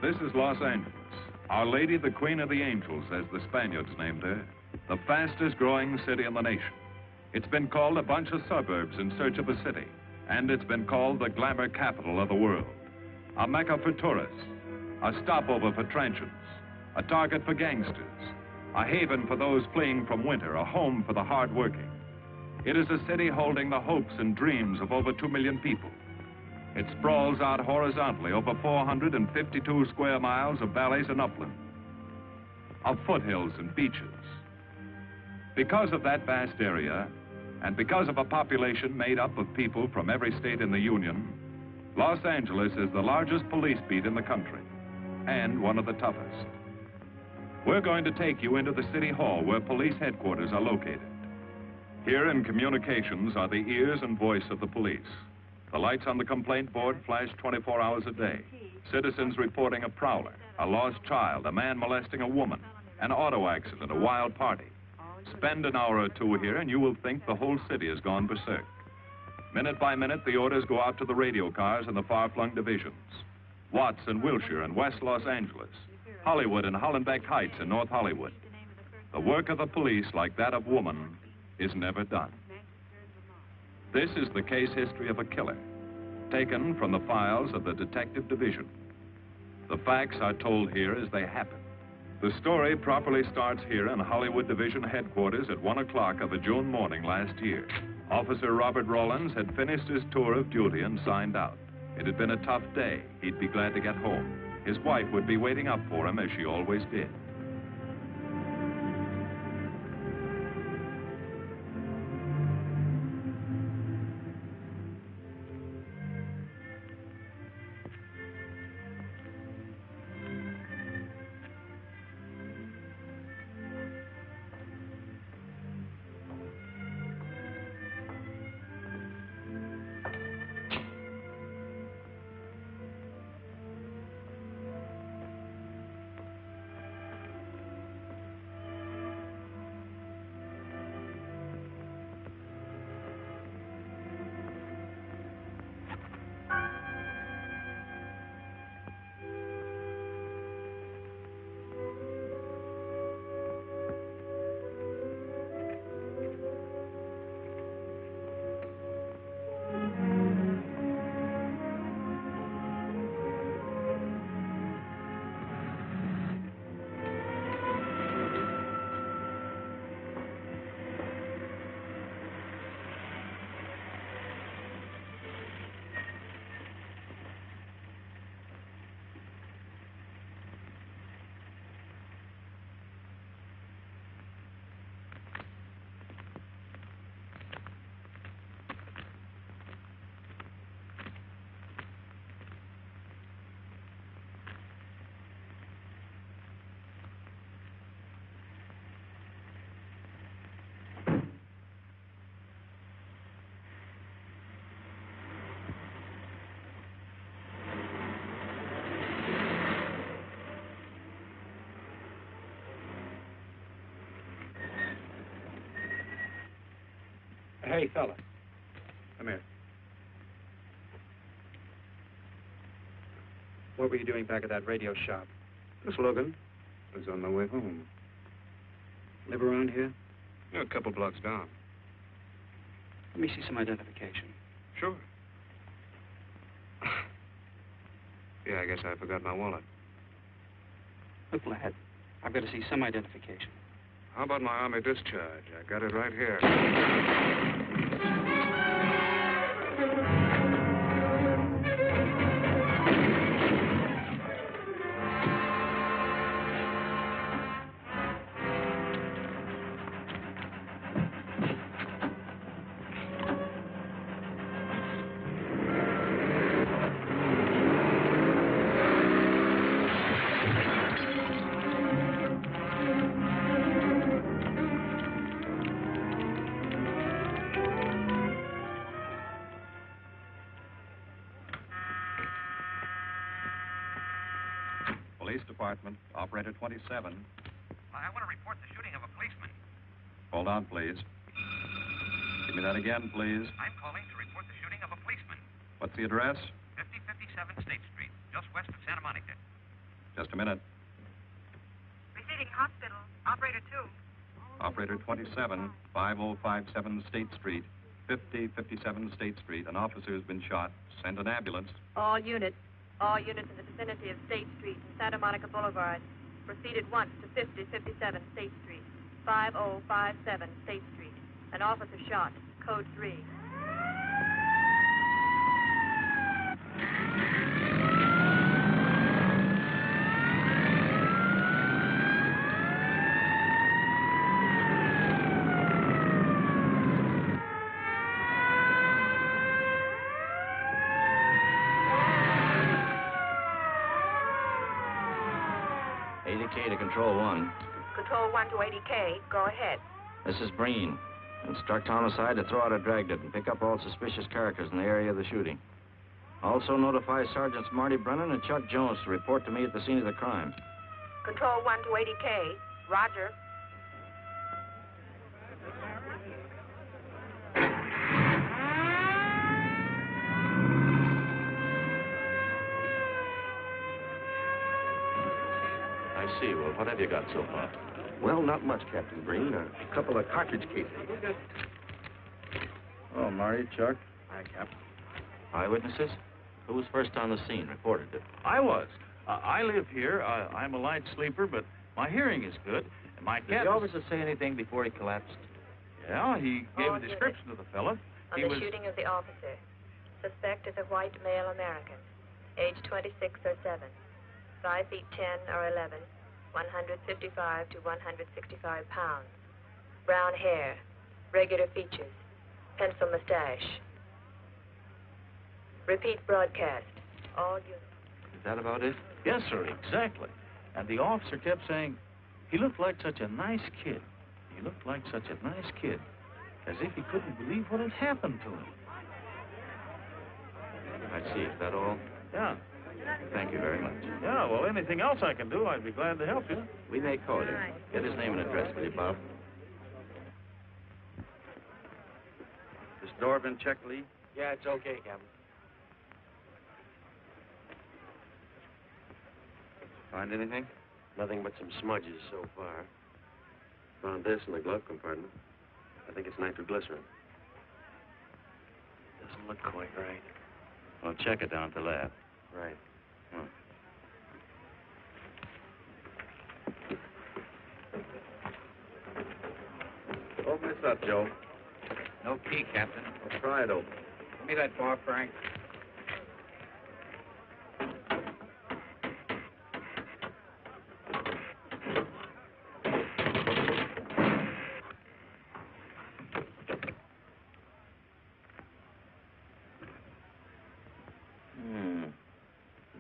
This is Los Angeles. Our Lady, the Queen of the Angels, as the Spaniards named her. The fastest growing city in the nation. It's been called a bunch of suburbs in search of a city. And it's been called the glamour capital of the world. A mecca for tourists. A stopover for transients. A target for gangsters. A haven for those fleeing from winter. A home for the hard-working. It is a city holding the hopes and dreams of over 2 million people. It sprawls out horizontally over 452 square miles of valleys and upland, of foothills and beaches. Because of that vast area, and because of a population made up of people from every state in the Union, Los Angeles is the largest police beat in the country, and one of the toughest. We're going to take you into the City Hall where police headquarters are located. Here in communications are the ears and voice of the police. The lights on the complaint board flash 24 hours a day. Citizens reporting a prowler, a lost child, a man molesting a woman, an auto accident, a wild party. Spend an hour or two here and you will think the whole city has gone berserk. Minute by minute, the orders go out to the radio cars in the far-flung divisions. Watts and Wilshire and West Los Angeles. Hollywood and Hollenbeck Heights in North Hollywood. The work of the police, like that of woman, is never done. This is the case history of a killer, taken from the files of the Detective Division. The facts are told here as they happen. The story properly starts here in Hollywood Division headquarters at 1 o'clock of a June morning last year. Officer Robert Rollins had finished his tour of duty and signed out. It had been a tough day. He'd be glad to get home. His wife would be waiting up for him as she always did. Hey, fella. Come here. What were you doing back at that radio shop? Just looking. I was on my way home. Live around here? Yeah, a couple blocks down. Let me see some identification. Sure. Yeah, I guess I forgot my wallet. Look, lad, I've got to see some identification. How about my Army discharge? I got it right here. Police Department, Operator 27. I want to report the shooting of a policeman. Hold on, please. Give me that again, please. I'm calling to report the shooting of a policeman. What's the address? 5057 State Street, just west of Santa Monica. Just a minute. Receiving hospital. Operator 2. Operator 27, 5057 State Street, 5057 State Street. An officer has been shot. Send an ambulance. All units in the vicinity of State Street and Santa Monica Boulevard. Proceed at once to 5057 State Street, 5057 State Street. An officer shot. Code 3. To Control 1. Control 1 to 80K. Go ahead. This is Breen. Instruct homicide to throw out a dragnet and pick up all suspicious characters in the area of the shooting. Also notify Sergeants Marty Brennan and Chuck Jones to report to me at the scene of the crime. Control 1 to 80K. Roger. I see. Well, what have you got so far? Well, not much, Captain Breen. A couple of cartridge casings. Oh, Marty, Chuck. Hi, Cap. Eyewitnesses? Who was first on the scene? Reported it. I was. I live here. I'm a light sleeper, but my hearing is good. And my cat... Did the officer say anything before he collapsed? Yeah, he gave a description of the fella. On the shooting of the officer. Suspect is a white male American. Age 26 or 7. 5 feet 10 or 11. 155 to 165 pounds. Brown hair. Regular features. Pencil mustache. Repeat broadcast. All units. Is that about it? Yes, sir, exactly. And the officer kept saying, he looked like such a nice kid. He looked like such a nice kid. As if he couldn't believe what had happened to him. I see. Is that all? Yeah. Thank you very much. Yeah, well, anything else I can do, I'd be glad to help you. We may call you. Get his name and address, will you, Bob? This door been checked, Lee? Yeah, it's okay, Captain. Find anything? Nothing but some smudges so far. Found this in the glove compartment. I think it's nitroglycerin. Doesn't look quite right. Well, check it down at the lab. Right. Open this up, Joe. No key, Captain. I'll try it open. Give me that bar, Frank.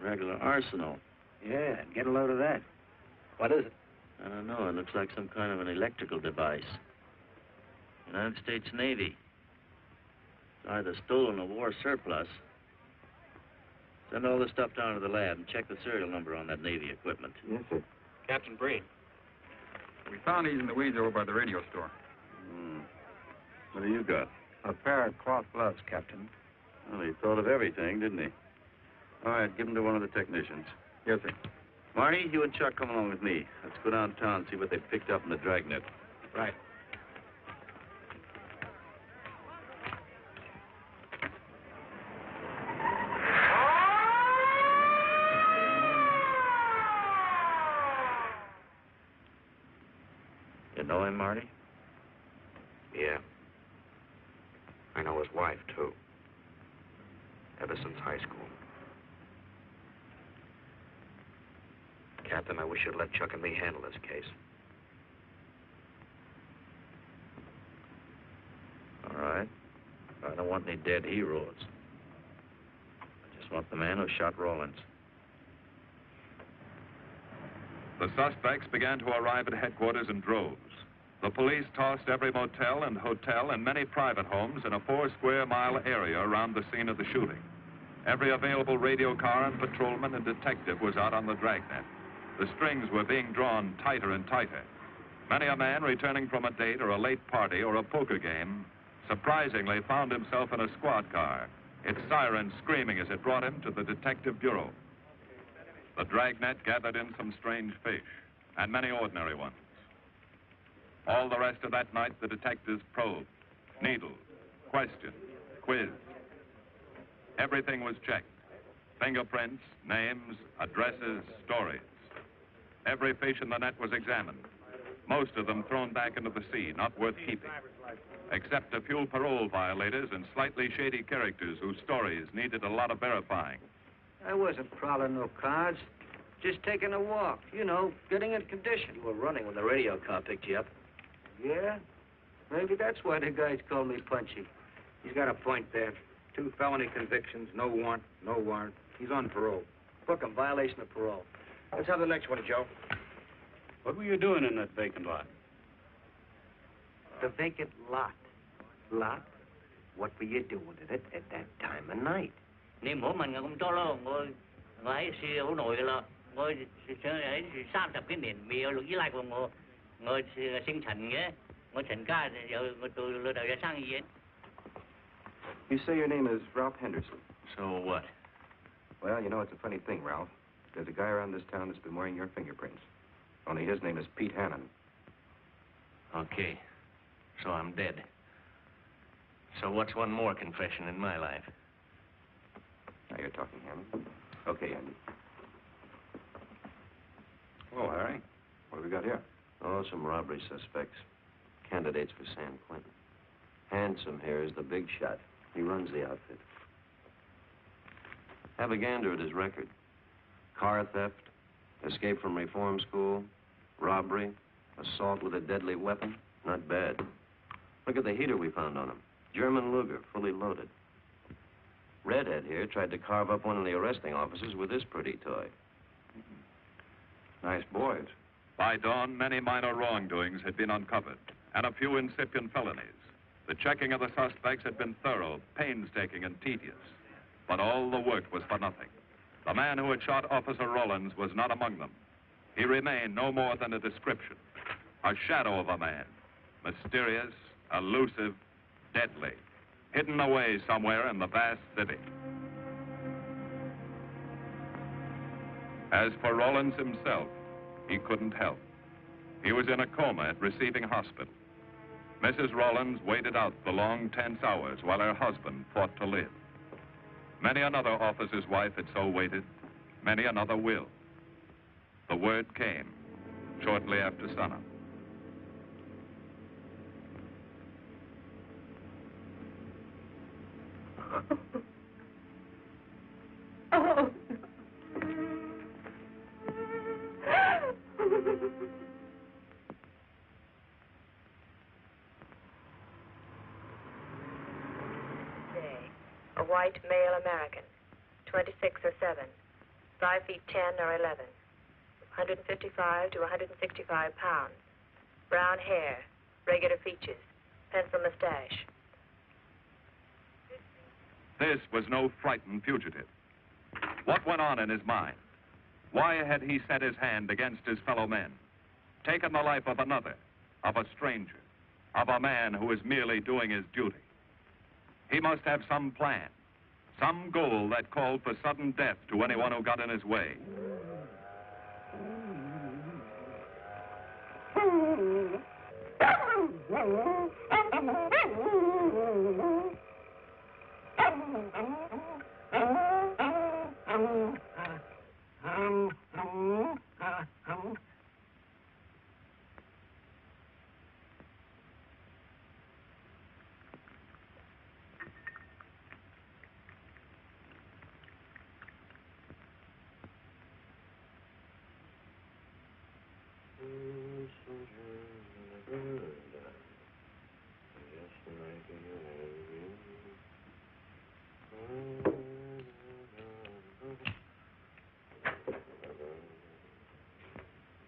Regular arsenal. Yeah, get a load of that. What is it? I don't know. It looks like some kind of an electrical device. United States Navy. It's either stolen or war surplus. Send all this stuff down to the lab and check the serial number on that Navy equipment. Yes, sir. Captain Breen. We found these in the weeds over by the radio store. What do you got? A pair of cloth gloves, Captain. Well, he thought of everything, didn't he? All right, give them to one of the technicians. Yes, sir. Marty, you and Chuck come along with me. Let's go downtown and see what they picked up in the dragnet. Right. You know him, Marty? Yeah. I know his wife, too. Ever since high school. Captain, I wish you'd let Chuck and me handle this case. All right. I don't want any dead heroes. I just want the man who shot Rollins. The suspects began to arrive at headquarters in droves. The police tossed every motel and hotel and many private homes in a 4-square-mile area around the scene of the shooting. Every available radio car and patrolman and detective was out on the dragnet. The strings were being drawn tighter and tighter. Many a man returning from a date or a late party or a poker game surprisingly found himself in a squad car, its siren screaming as it brought him to the detective bureau. The dragnet gathered in some strange fish, and many ordinary ones. All the rest of that night, the detectives probed, needled, questioned, quizzed. Everything was checked. Fingerprints, names, addresses, stories. Every fish in the net was examined. Most of them thrown back into the sea, not worth keeping. Except a few parole violators and slightly shady characters whose stories needed a lot of verifying. I wasn't prowling no cards. Just taking a walk, you know, getting in condition. You were running when the radio car picked you up. Yeah? Maybe that's why the guys call me Punchy. He's got a point there. 2 felony convictions, no warrant, no warrant. He's on parole. Book him, violation of parole. Let's have the next one, Joe. What were you doing in that vacant lot? The vacant lot. Lot? What were you doing in it at that time of night? Niệm của mình cũng cho lo ngồi ngồi xì hữu nội là ngồi ấy sang tập cái miền miêu lúc dưới lại của ngồi sinh thành nhé ngồi thành ca giờ ngồi từ lừa đầu ra sang gì. You say your name is Ralph Henderson. So what? Well, you know, it's a funny thing, Ralph. There's a guy around this town that's been wearing your fingerprints. Only his name is Pete Hannon. Okay. So I'm dead. So what's one more confession in my life? Now you're talking, Hannon. Okay, Andy. Oh, Harry. What have we got here? Oh, some robbery suspects. Candidates for San Quentin. Handsome here is the big shot. He runs the outfit. Have a gander at his record. Car theft, escape from reform school, robbery, assault with a deadly weapon. Not bad. Look at the heater we found on him. German Luger, fully loaded. Redhead here tried to carve up one of the arresting officers with this pretty toy. Nice boys. By dawn, many minor wrongdoings had been uncovered, and a few incipient felonies. The checking of the suspects had been thorough, painstaking, and tedious. But all the work was for nothing. The man who had shot Officer Rollins was not among them. He remained no more than a description, a shadow of a man, mysterious, elusive, deadly, hidden away somewhere in the vast city. As for Rollins himself, he couldn't help. He was in a coma at receiving hospital. Mrs. Rollins waited out the long, tense hours while her husband fought to live. Many another officer's wife had so waited. Many another will. The word came shortly after sunup. Oh. A white male American, 26 or 7, 5 feet 10 or 11, 155 to 165 pounds, brown hair, regular features, pencil mustache. This was no frightened fugitive. What went on in his mind? Why had he set his hand against his fellow men, taken the life of another, of a stranger, of a man who was merely doing his duty? He must have some plan, some goal that called for sudden death to anyone who got in his way.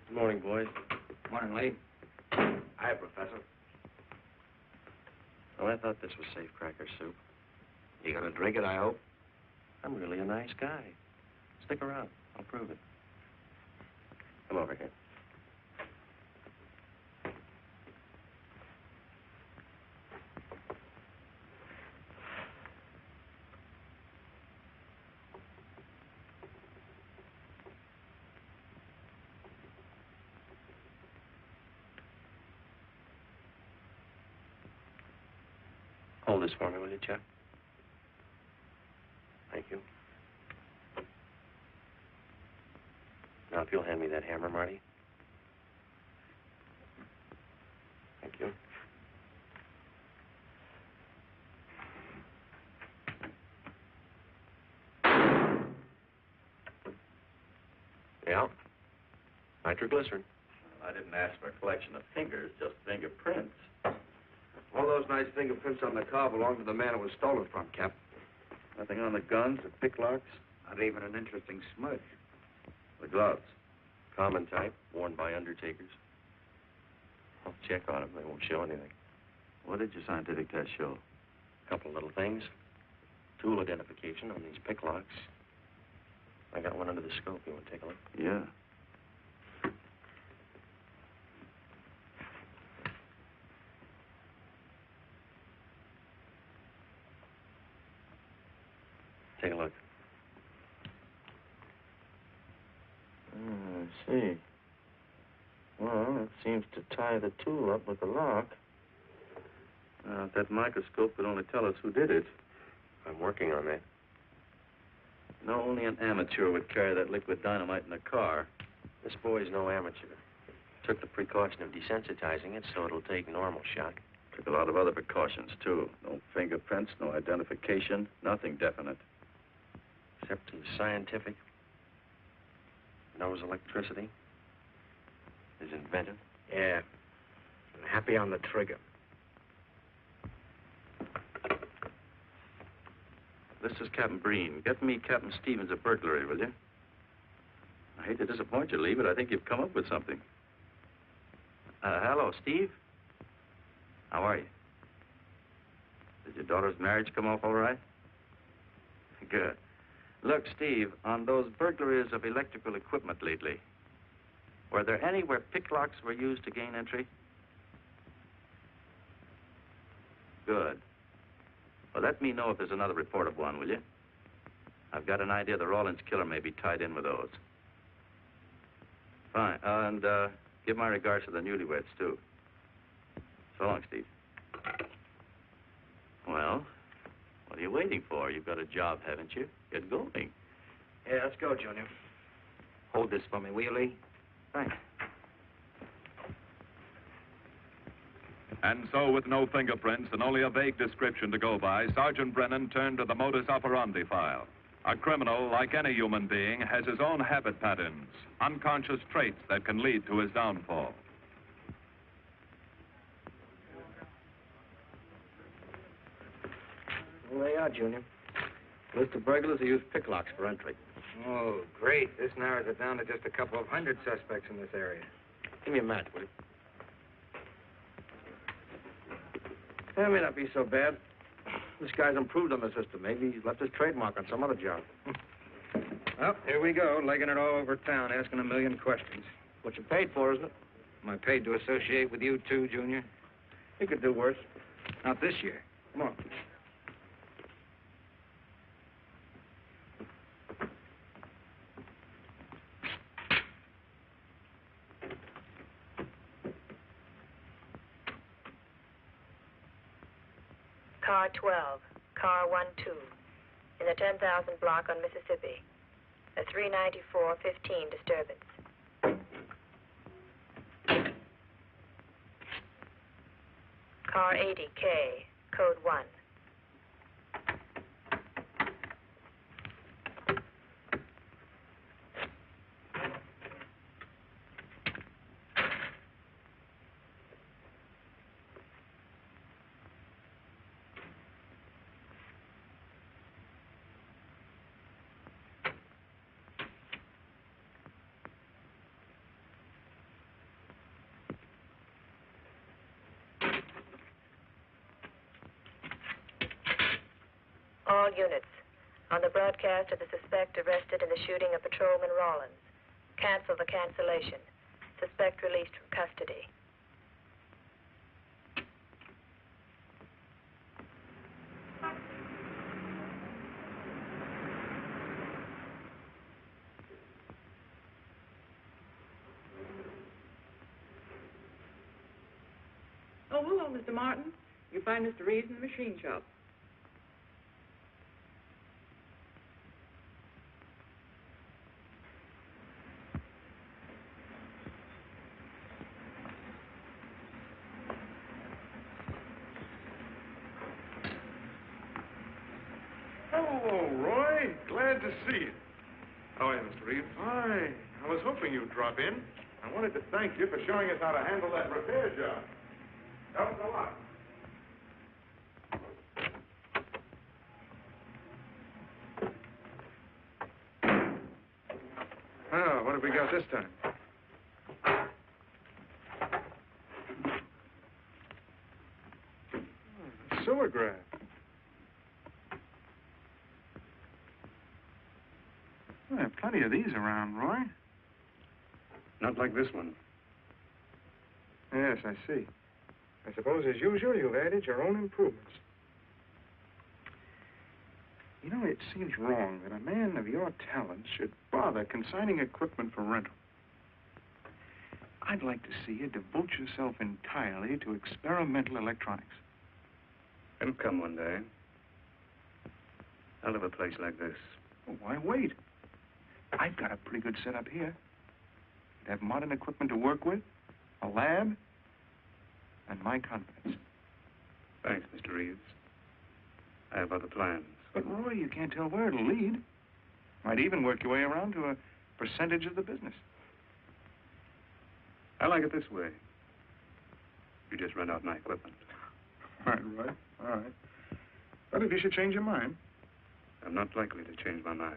Good morning, boys. Morning, Lee. Hi, Professor. Oh, I thought this was safecracker soup. You gonna drink it, I hope? I'm really a nice guy. Stick around. I'll prove it. Come over here. this for me, will you, Chuck? Thank you. Now, if you'll hand me that hammer, Marty. Thank you. Yeah. Nitroglycerin. I didn't ask for a collection of fingers, just fingerprints. All those nice fingerprints on the car belong to the man it was stolen from, Cap. Nothing on the guns or picklocks? Not even an interesting smudge. The gloves? Common type, worn by undertakers. I'll check on them. They won't show anything. What did your scientific test show? A couple of little things. Tool identification on these picklocks. I got one under the scope. You want to take a look? Yeah. Take a look. I see. Well, it seems to tie the tool up with the lock. If that microscope would only tell us who did it. I'm working on that. No, only an amateur would carry that liquid dynamite in a car. This boy's no amateur. Took the precaution of desensitizing it so it'll take normal shock. Took a lot of other precautions, too. No fingerprints, no identification, nothing definite. Except he's scientific. Knows electricity. Is inventive. Yeah. And happy on the trigger. This is Captain Breen. Get me Captain Stevens a burglary, will you? I hate to disappoint you, Lee, but I think you've come up with something. Hello, Steve. How are you? Did your daughter's marriage come off all right? Good. Look, Steve, on those burglaries of electrical equipment lately, were there any where picklocks were used to gain entry? Good. Well, let me know if there's another report of one, will you? I've got an idea the Rawlins killer may be tied in with those. Fine. And give my regards to the newlyweds, too. So long, Steve. Well, what are you waiting for? You've got a job, haven't you? Get going. Yeah, let's go, Junior. Hold this for me, will you, Lee? Thanks. And so, with no fingerprints and only a vague description to go by, Sergeant Brennan turned to the modus operandi file. A criminal, like any human being, has his own habit patterns, unconscious traits that can lead to his downfall. Well, there you are, Junior. List of burglars who use picklocks for entry. Oh, great. This narrows it down to just a couple of hundred suspects in this area. Give me a match, will you? That may not be so bad. This guy's improved on the system. Maybe he's left his trademark on some other job. Well, here we go, legging it all over town, asking a million questions. What you paid for, isn't it? Am I paid to associate with you, too, Junior? You could do worse. Not this year. Come on. Car 12, car 12, in the 10,000 block on Mississippi. A 394-15 disturbance. Car 80K, code 1. All units, on the broadcast of the suspect arrested in the shooting of Patrolman Rawlins. Cancel the cancellation. Suspect released from custody. Oh, hello, Mr. Martin. You find Mr. Reeves in the machine shop. Hello, Roy. Glad to see you. How are you, Mr. Reeves? Hi. I was hoping you'd drop in. I wanted to thank you for showing us how to handle that repair job. Helped a lot. Oh, what have we got this time? A sewer graph. Well, there are plenty of these around, Roy. Not like this one. Yes, I see. I suppose, as usual, you've added your own improvements. You know, it seems wrong that a man of your talents should bother consigning equipment for rental. I'd like to see you devote yourself entirely to experimental electronics. It'll come one day. I'll have a place like this. Well, why wait? I've got a pretty good setup here. You'd have modern equipment to work with, a lab, and my confidence. Thanks, Mr. Reeves. I have other plans. But, Roy, you can't tell where it'll lead. Might even work your way around to a percentage of the business. I like it this way. You just rent out my equipment. All right. All right. But if you should change your mind. I'm not likely to change my mind.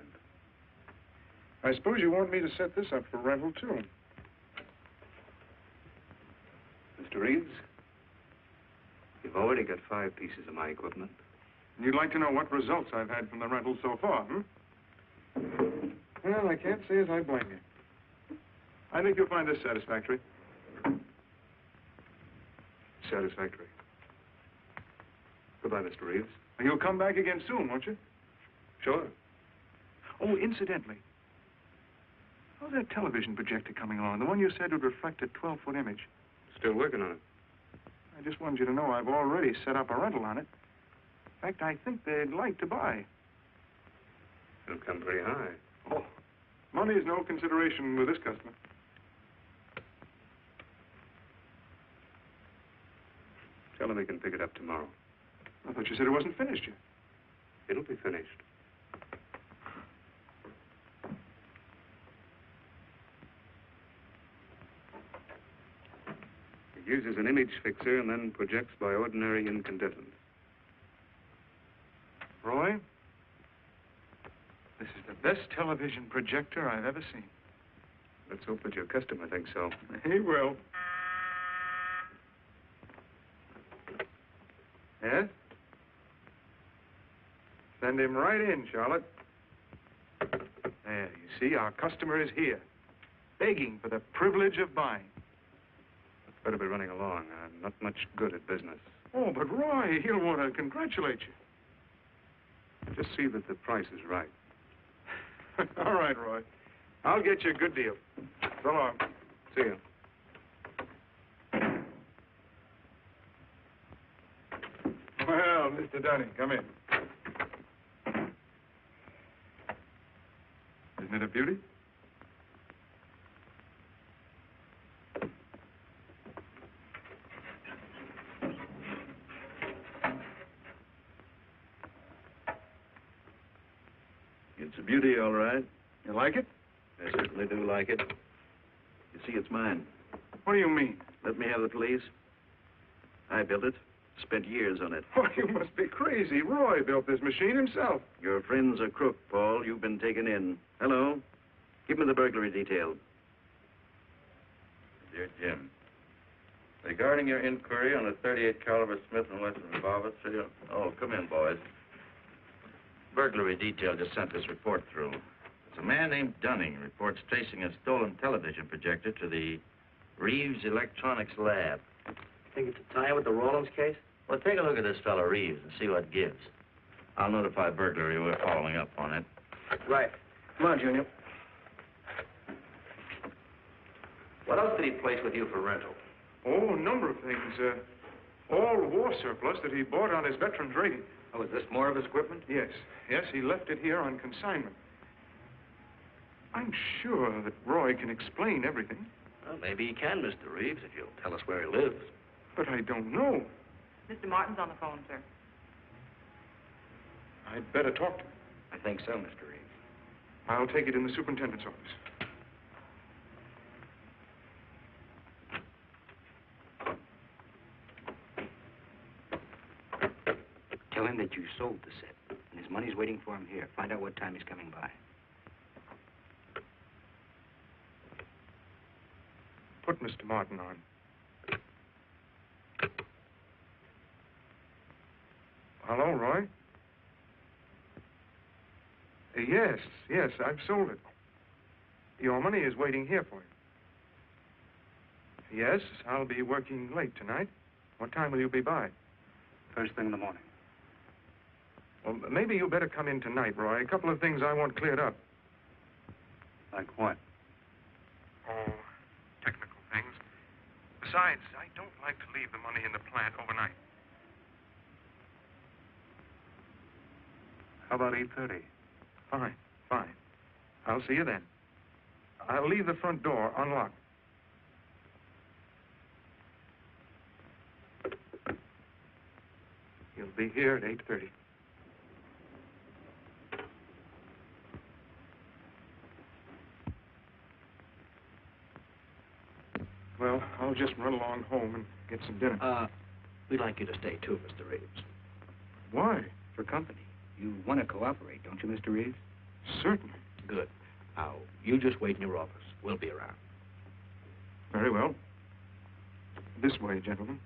I suppose you want me to set this up for rental, too. Mr. Reeves, you've already got 5 pieces of my equipment. And you'd like to know what results I've had from the rental so far, Well, I can't say as I blame you. I think you'll find this satisfactory. Satisfactory. Goodbye, Mr. Reeves. And you'll come back again soon, won't you? Sure. Oh, incidentally, how's that television projector coming along? The one you said would reflect a 12-foot image. Still working on it. I just wanted you to know I've already set up a rental on it. In fact, I think they'd like to buy. It'll come pretty high. Oh, money is no consideration with this customer. Tell him he can pick it up tomorrow. I thought you said it wasn't finished yet. It'll be finished. It uses an image fixer and then projects by ordinary incandescent. Roy, this is the best television projector I've ever seen. Let's hope that your customer thinks so. He will. Yes? Send him right in, Charlotte. There, you see, our customer is here, begging for the privilege of buying. Better be running along. I'm not much good at business. Oh, but Roy, he'll want to congratulate you. Just see that the price is right. All right, Roy. I'll get you a good deal. So long. See you. Well, Mr. Dunning, come in. Isn't it a beauty? It's a beauty, all right. You like it? I certainly do like it. You see, it's mine. What do you mean? Let me have the police. I built it. Spent years on it. Oh, you must be crazy. Roy built this machine himself. Your friend's a crook, Paul. You've been taken in. Hello? Give me the burglary detail. Dear Jim, regarding your inquiry on a .38 caliber Smith & Wesson revolver, oh, come in, boys. Burglary detail just sent this report through. There's a man named Dunning reports tracing a stolen television projector to the Reeves Electronics Lab. Think it's a tie with the Rawlins case? Well, take a look at this fellow Reeves and see what gives. I'll notify burglary we're following up on it. Right. Come on, Junior. What else did he place with you for rental? Oh, a number of things. All war surplus that he bought on his veterans rating. Oh, is this more of his equipment? Yes. Yes, he left it here on consignment. I'm sure that Roy can explain everything. Well, maybe he can, Mr. Reeves, if you'll tell us where he lives. But I don't know. Mr. Martin's on the phone, sir. I'd better talk to him. I think so, Mr. Reeves. I'll take it in the superintendent's office. Tell him that you sold the set, and his money's waiting for him here. Find out what time he's coming by. Put Mr. Martin on. Hello, Roy? Yes, I've sold it. Your money is waiting here for you. Yes, I'll be working late tonight. What time will you be by? First thing in the morning. Well, maybe you better come in tonight, Roy. A couple of things I want cleared up. Like what? Oh, technical things. Besides, I don't like to leave the money in the plant overnight. How about 8:30? Fine. I'll see you then. I'll leave the front door unlocked. You'll be here at 8:30. Well, I'll just run along home and get some dinner. We'd like you to stay too, Mr. Reeves. Why? For company. You want to cooperate, don't you, Mr. Reeves? Certainly. Good. Now, you just wait in your office. We'll be around. Very well. This way, gentlemen.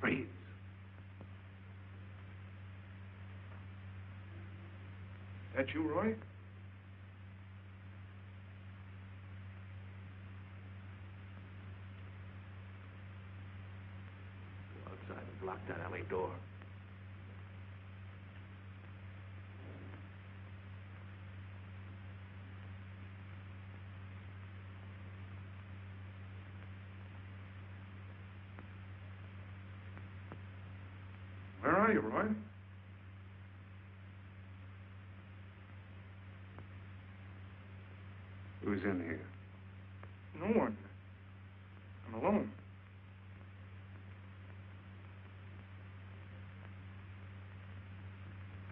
Reeves. That you, Roy? Go outside and block that alley door. Where are you, Roy? Who's in here? No one. I'm alone.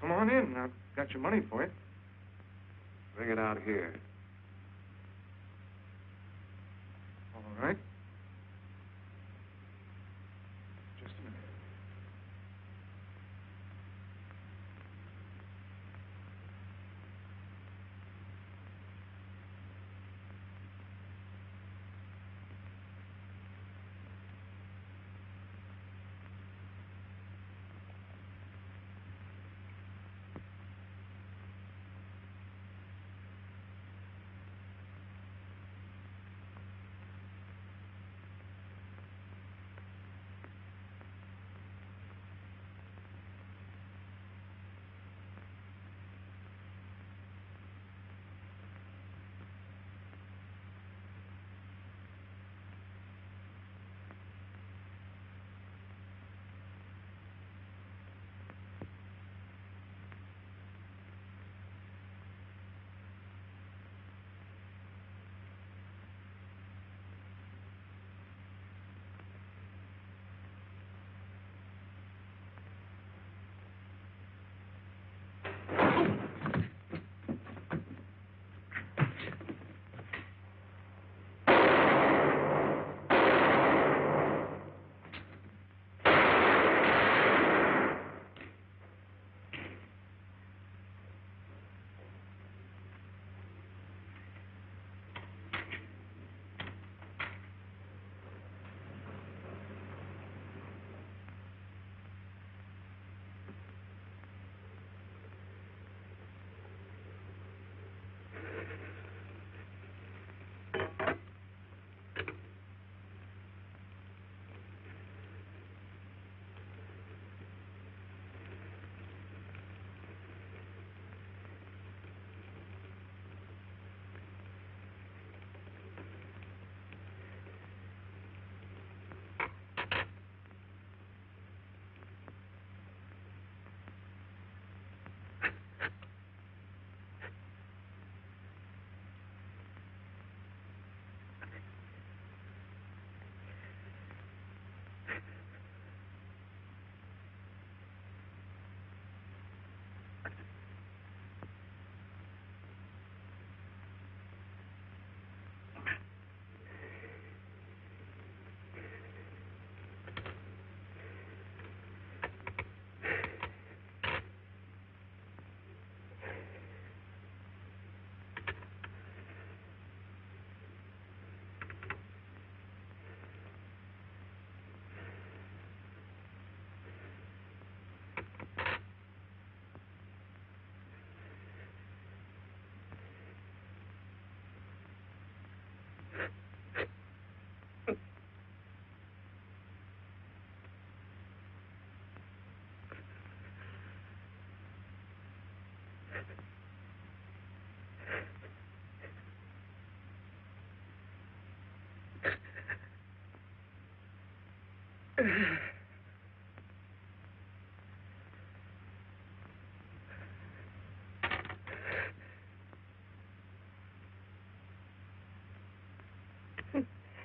Come on in. I've got your money for you. Bring it out here. All right. Just a minute.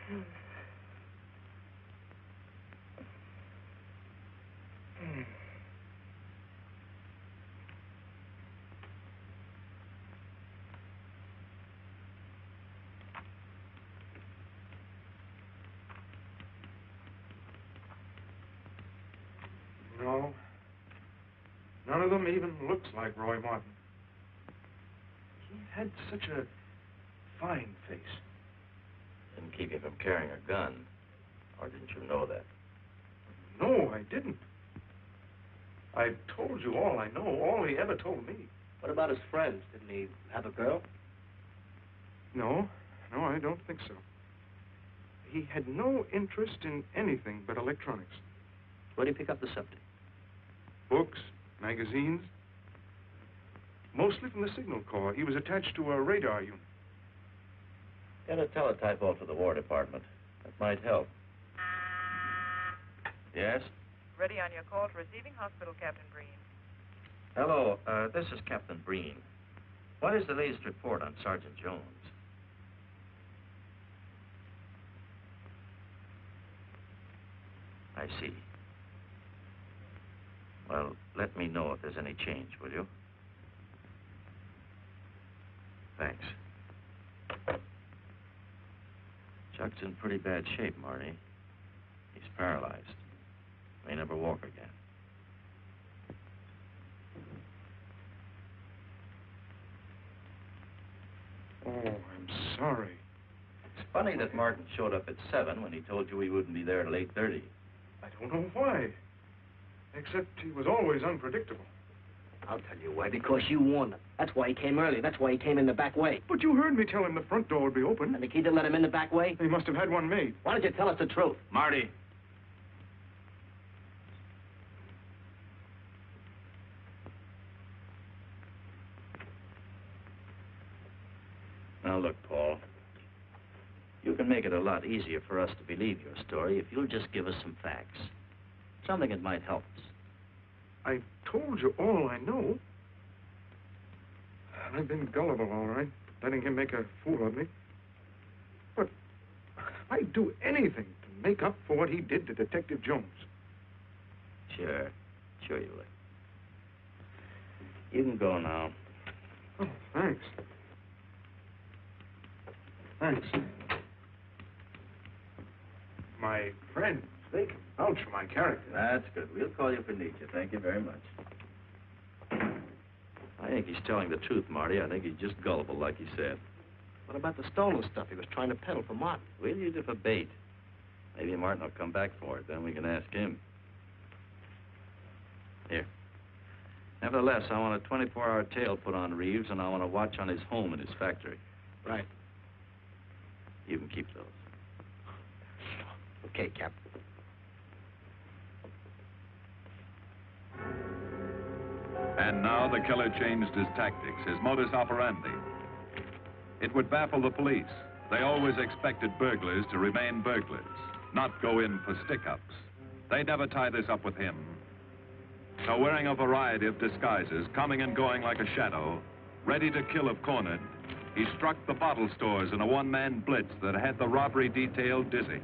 No. None of them even looks like Roy Martin. He had such a fine face. Didn't keep you from carrying a gun. Or didn't you know that? No, I didn't. I told you all I know, all he ever told me. What about his friends? Didn't he have a girl? No, I don't think so. He had no interest in anything but electronics. Where did he pick up the subject? Books, magazines. Mostly from the Signal Corps. He was attached to a radar unit. Get a teletype off to the War Department. That might help. Yes? Ready on your call to receiving hospital, Captain Breen. Hello, this is Captain Breen. What is the latest report on Sergeant Jones? I see. Well, let me know if there's any change, will you? Thanks. Chuck's in pretty bad shape, Marty. He's paralyzed. May never walk again. Oh, I'm sorry. It's funny that Martin showed up at 7 when he told you he wouldn't be there till 8:30. I don't know why. Except he was always unpredictable. I'll tell you why. Because you warned him. That's why he came early. That's why he came in the back way. But you heard me tell him the front door would be open. And the key didn't let him in the back way? He must have had one made. Why don't you tell us the truth? Marty. Now, look, Paul. You can make it a lot easier for us to believe your story if you'll just give us some facts. Something that might help us. I told you all I know. I've been gullible, all right, letting him make a fool of me. But I'd do anything to make up for what he did to Detective Jones. Sure you would. You can go now. Oh, thanks. Thanks. My friends, they can vouch for my character. That's good. We'll call you if we need you. Thank you very much. I think he's telling the truth, Marty. I think he's just gullible, like he said. What about the stolen stuff he was trying to peddle for Martin? We'll use it for bait. Maybe Martin will come back for it. Then we can ask him. Here. Nevertheless, I want a 24-hour tail put on Reeves, and I want a watch on his home and his factory. Right. You can keep those. Okay, Captain. And now the killer changed his tactics, his modus operandi. It would baffle the police. They always expected burglars to remain burglars, not go in for stick-ups. They'd never tie this up with him. So wearing a variety of disguises, coming and going like a shadow, ready to kill if cornered, he struck the bottle stores in a one-man blitz that had the robbery detail dizzy.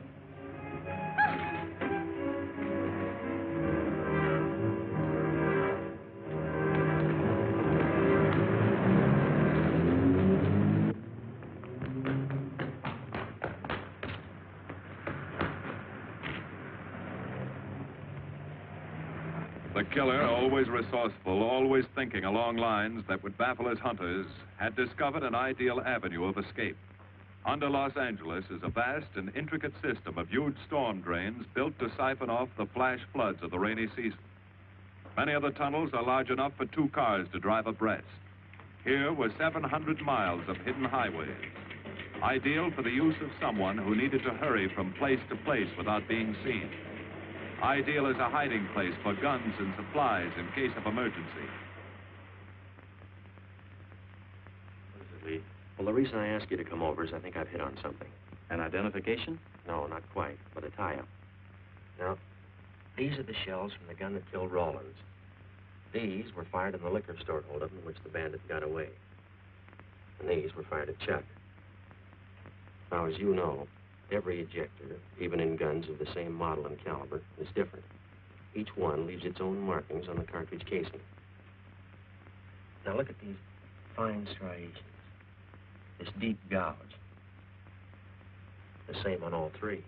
The killer, always resourceful, always thinking along lines that would baffle his hunters, had discovered an ideal avenue of escape. Under Los Angeles is a vast and intricate system of huge storm drains built to siphon off the flash floods of the rainy season. Many of the tunnels are large enough for 2 cars to drive abreast. Here were 700 miles of hidden highways, ideal for the use of someone who needed to hurry from place to place without being seen. Ideal as a hiding place for guns and supplies in case of emergency. What is it, Lee? Well, the reason I asked you to come over is I think I've hit on something. An identification? No, not quite, but a tie-up. Now, these are the shells from the gun that killed Rawlins. These were fired in the liquor store holdup in which the bandit got away. And these were fired at Chuck. Now, as you know, Every ejector, even in guns of the same model and caliber, is different. Each one leaves its own markings on the cartridge casing. Now look at these fine striations, this deep gouge. The same on all three.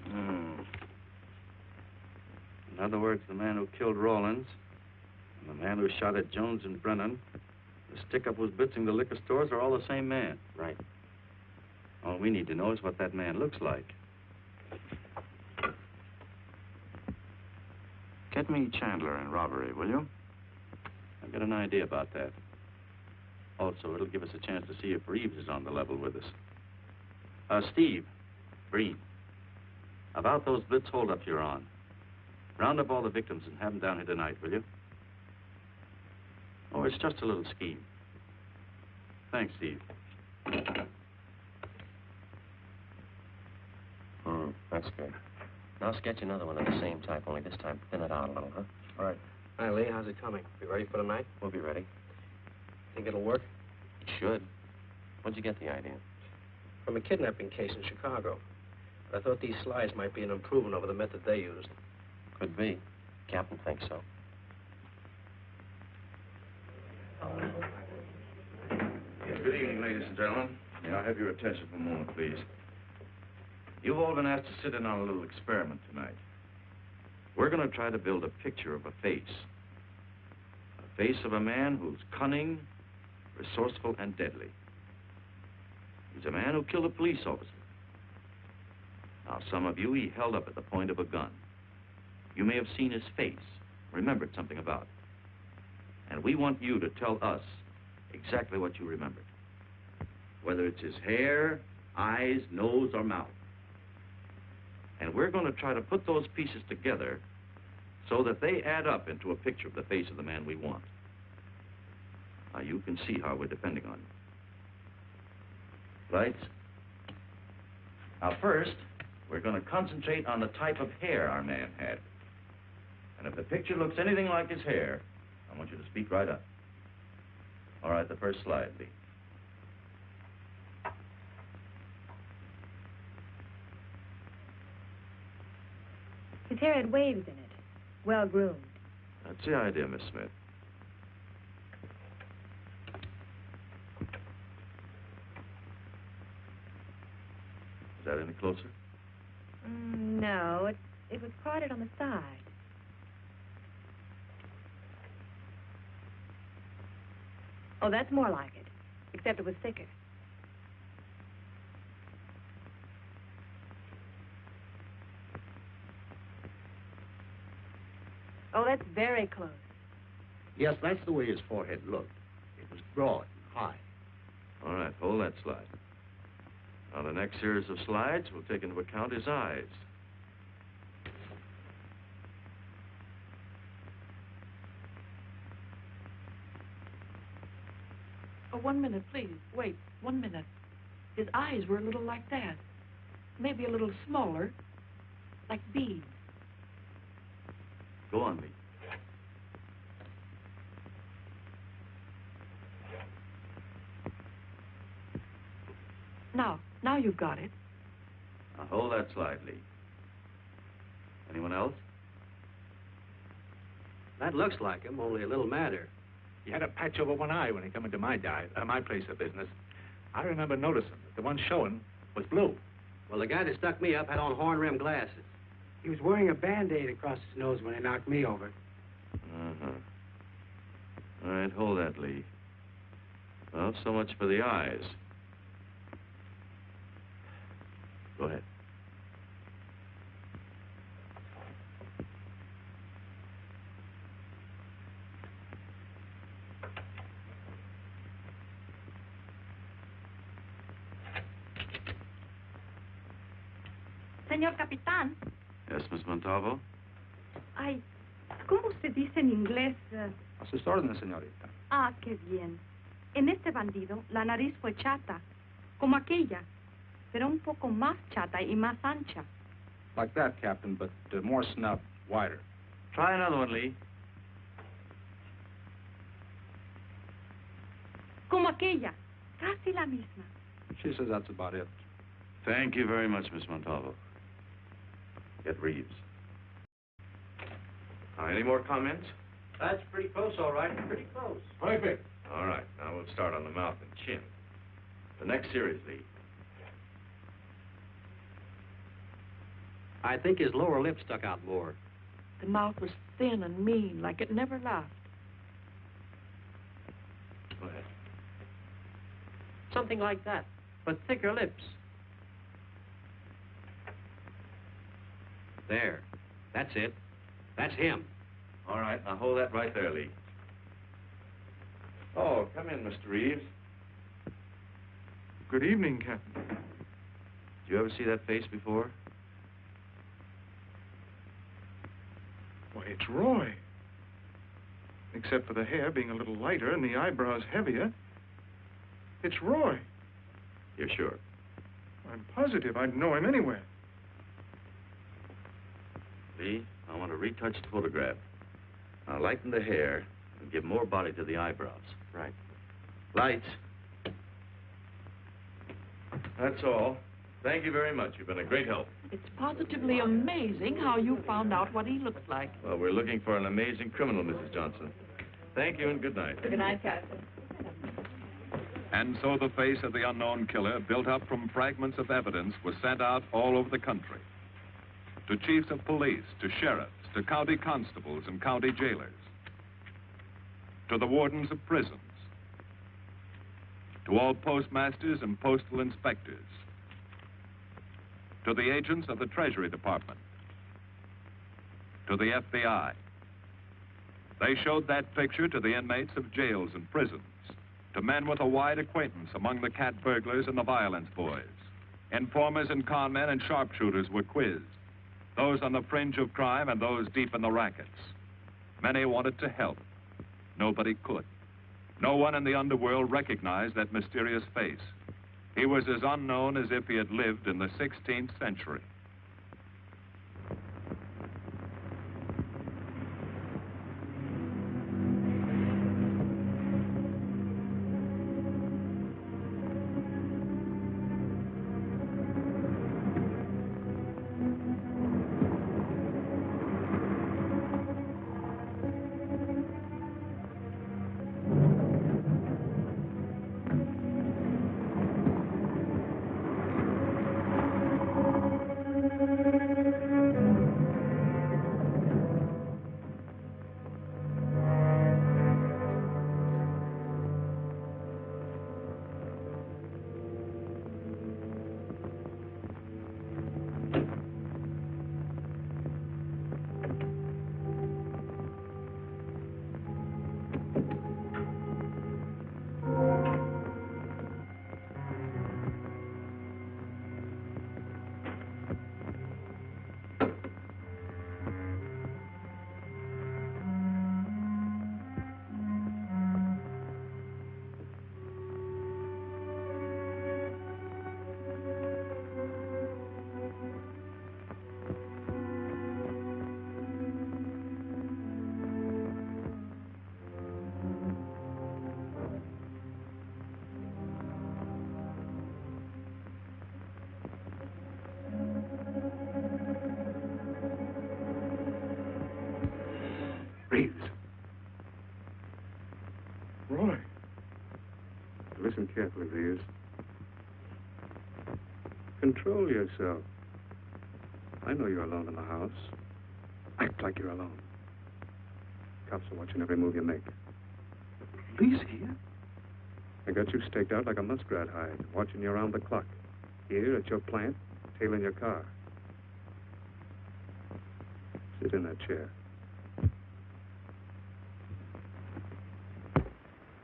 In other words, the man who killed Rawlins, and the man who shot at Jones and Brennan, the stick-up who's blitzing the liquor stores are all the same man. Right. All we need to know is what that man looks like. Get me Chandler in robbery, will you? I've got an idea about that. Also, it'll give us a chance to see if Reeves is on the level with us. Steve, Breen, about those blitz holdups you're on. Round up all the victims and have them down here tonight, will you? Oh, it's just a little scheme. Thanks, Steve. That's good. Now sketch another one of the same type, only this time thin it out a little, huh? All right. Hi, Lee. How's it coming? You ready for tonight? We'll be ready. Think it'll work? It should. Where'd you get the idea? From a kidnapping case in Chicago. I thought these slides might be an improvement over the method they used. Could be. Captain thinks so. Good evening, ladies and gentlemen. May I have your attention for a moment, please? You've all been asked to sit in on a little experiment tonight. We're going to try to build a picture of a face. A face of a man who's cunning, resourceful, and deadly. He's a man who killed a police officer. Now, some of you he held up at the point of a gun. You may have seen his face, remembered something about it. And we want you to tell us exactly what you remembered. Whether it's his hair, eyes, nose, or mouth. And we're going to try to put those pieces together so that they add up into a picture of the face of the man we want. Now, you can see how we're depending on you. Lights? Now, first, we're going to concentrate on the type of hair our man had. And if the picture looks anything like his hair, I want you to speak right up. All right, the first slide, Lee. His hair had waves in it, well-groomed. That's the idea, Miss Smith. Is that any closer? No, it was parted on the side. Oh, that's more like it, except it was thicker. Oh, that's very close. Yes, that's the way his forehead looked. It was broad and high. All right, hold that slide. On the next series of slides, we'll take into account his eyes. Oh, 1 minute, please. Wait, 1 minute. His eyes were a little like that. Maybe a little smaller, like beads. Go on, Lee. Now you've got it. Now hold that slide, Lee. Anyone else? That looks like him, only a little madder. He had a patch over one eye when he come into my place of business. I remember noticing that the one showing was blue. Well, the guy that stuck me up had on horn-rimmed glasses. He was wearing a Band-Aid across his nose when he knocked me over. Uh-huh. All right, hold that, Lee. Well, so much for the eyes. Go ahead. Señor Capitán. Yes, Miss Montalvo? Ay, ¿cómo se dice en inglés? A sus órdenes, señorita. Ah, qué bien. En este bandido, la nariz fue chata, como aquella, pero un poco más chata y más ancha. Like that, Captain, but more snub, wider. Try another one, Lee. Como aquella, casi la misma. She says that's about it. Thank you very much, Miss Montalvo. Get Reeves. Any more comments? That's pretty close, all right. Pretty close. Perfect. All right, now we'll start on the mouth and chin. The next series lead. I think his lower lip stuck out more. The mouth was thin and mean, like it never laughed. Go ahead. Something like that, but thicker lips. There. That's it. That's him. All right, now hold that right there, Lee. Oh, come in, Mr. Reeves. Good evening, Captain. Did you ever see that face before? Why, it's Roy. Except for the hair being a little lighter and the eyebrows heavier. It's Roy. You're sure? I'm positive I'd know him anywhere. Lee, I want a retouched photograph. Now lighten the hair and give more body to the eyebrows. Right. Lights. That's all. Thank you very much. You've been a great help. It's positively amazing how you found out what he looks like. Well, we're looking for an amazing criminal, Mrs. Johnson. Thank you and good night. Good night, Captain. And so the face of the unknown killer, built up from fragments of evidence, was sent out all over the country. To chiefs of police, to sheriffs, to county constables and county jailers, to the wardens of prisons, to all postmasters and postal inspectors, to the agents of the Treasury Department, to the FBI. They showed that picture to the inmates of jails and prisons, to men with a wide acquaintance among the cat burglars and the violence boys. Informers and conmen and sharpshooters were quizzed, those on the fringe of crime and those deep in the rackets. Many wanted to help. Nobody could. No one in the underworld recognized that mysterious face. He was as unknown as if he had lived in the 16th century. Reeves. Roy. Listen carefully, Reeves. Control yourself. I know you're alone in the house. Act like you're alone. Cops are watching every move you make. The police here? I got you staked out like a muskrat hide, watching you around the clock. Here at your plant, tailing your car. Sit in that chair.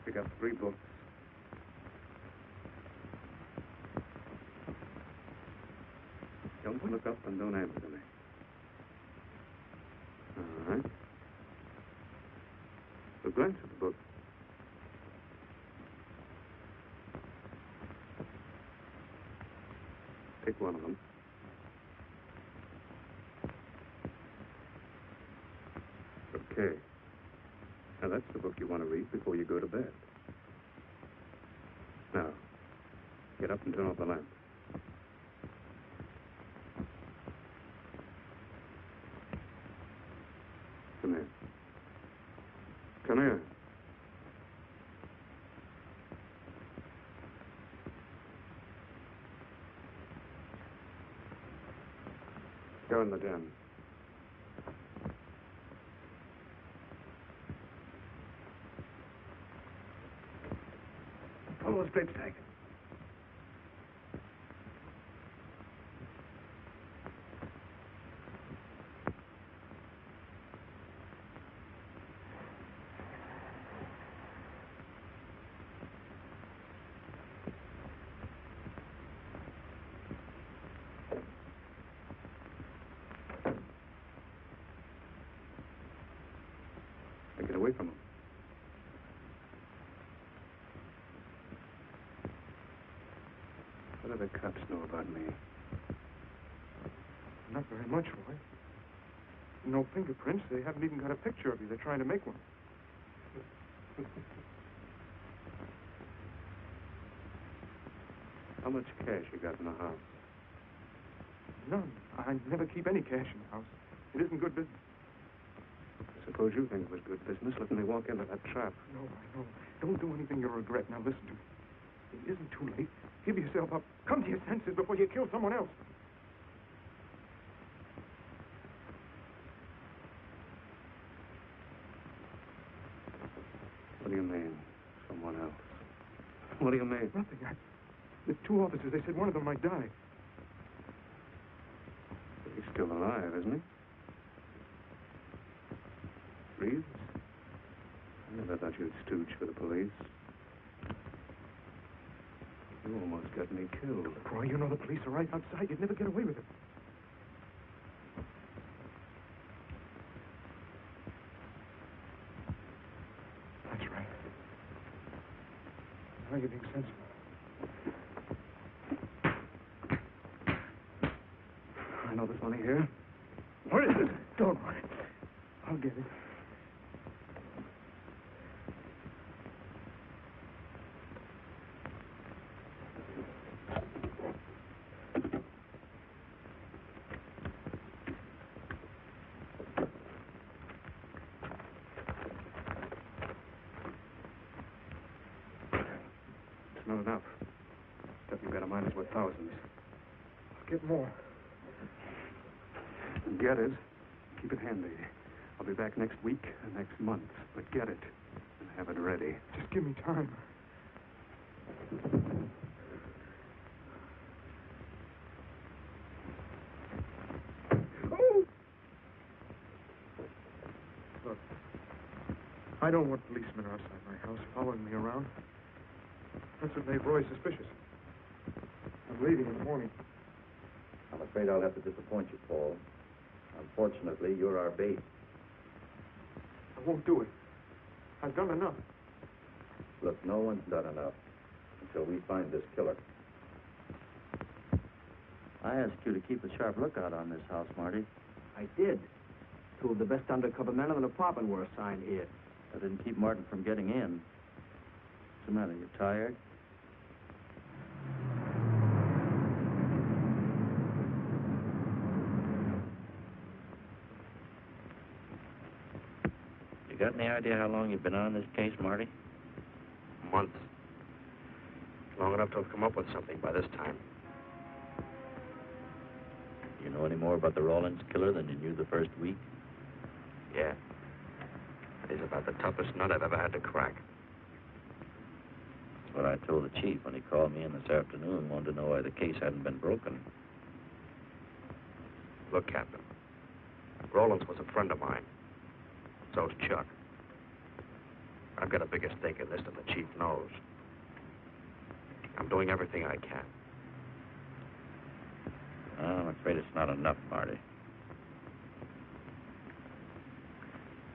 Pick up 3 books. Don't look up and don't answer me. All right. So glance at the book. Pick one of them. Okay. Now, that's the book you want to read before you go to bed. Now, Get up and turn off the lamp. Come here. Come here. Go in the den. Pull the straight stack. Get away from him. What do the cops know about me? Not very much, Roy. No fingerprints. They haven't even got a picture of you. They're trying to make one. How much cash you got in the house? None. I never keep any cash in the house. It isn't good business. Suppose you think it was good business, letting me walk into that trap. No, I know. Don't do anything you'll regret. Now listen to me. It isn't too late. Give yourself up. Come to your senses before you kill someone else. What do you mean, someone else? What do you mean? Nothing. The two officers, they said one of them might die. He's still alive, isn't he? Breathes? I never thought you'd stooge for the police. You almost got me killed. Roy, you know the police are right outside. You'd never get away with it. That's right. Now you're being sensible. I know there's money here. Where is it? Don't worry. I'll get it. It's not enough. Stuff you've got in mind is worth thousands. I'll get more. Get it. Keep it handy. I'll be back next week and next month. But get it and have it ready. Just give me time. Oh! Look, I don't want policemen outside my house following me around. That's what made Roy suspicious. I'm leaving in the morning. I'm afraid I'll have to disappoint you, Paul. Unfortunately, you're our bait. I won't do it. I've done enough. Look, no one's done enough until we find this killer. I asked you to keep a sharp lookout on this house, Marty. I did. Two of the best undercover men in the department were assigned here. I didn't keep Martin from getting in. What's the matter? You tired? You got any idea how long you've been on this case, Marty? Months. Long enough to have come up with something by this time. You know any more about the Rawlins killer than you knew the first week? Yeah. He's about the toughest nut I've ever had to crack. That's what I told the chief when he called me in this afternoon and wanted to know why the case hadn't been broken. Look, Captain. Rawlins was a friend of mine. So's Chuck. I've got a bigger stake in this than the chief knows. I'm doing everything I can. I'm afraid it's not enough, Marty.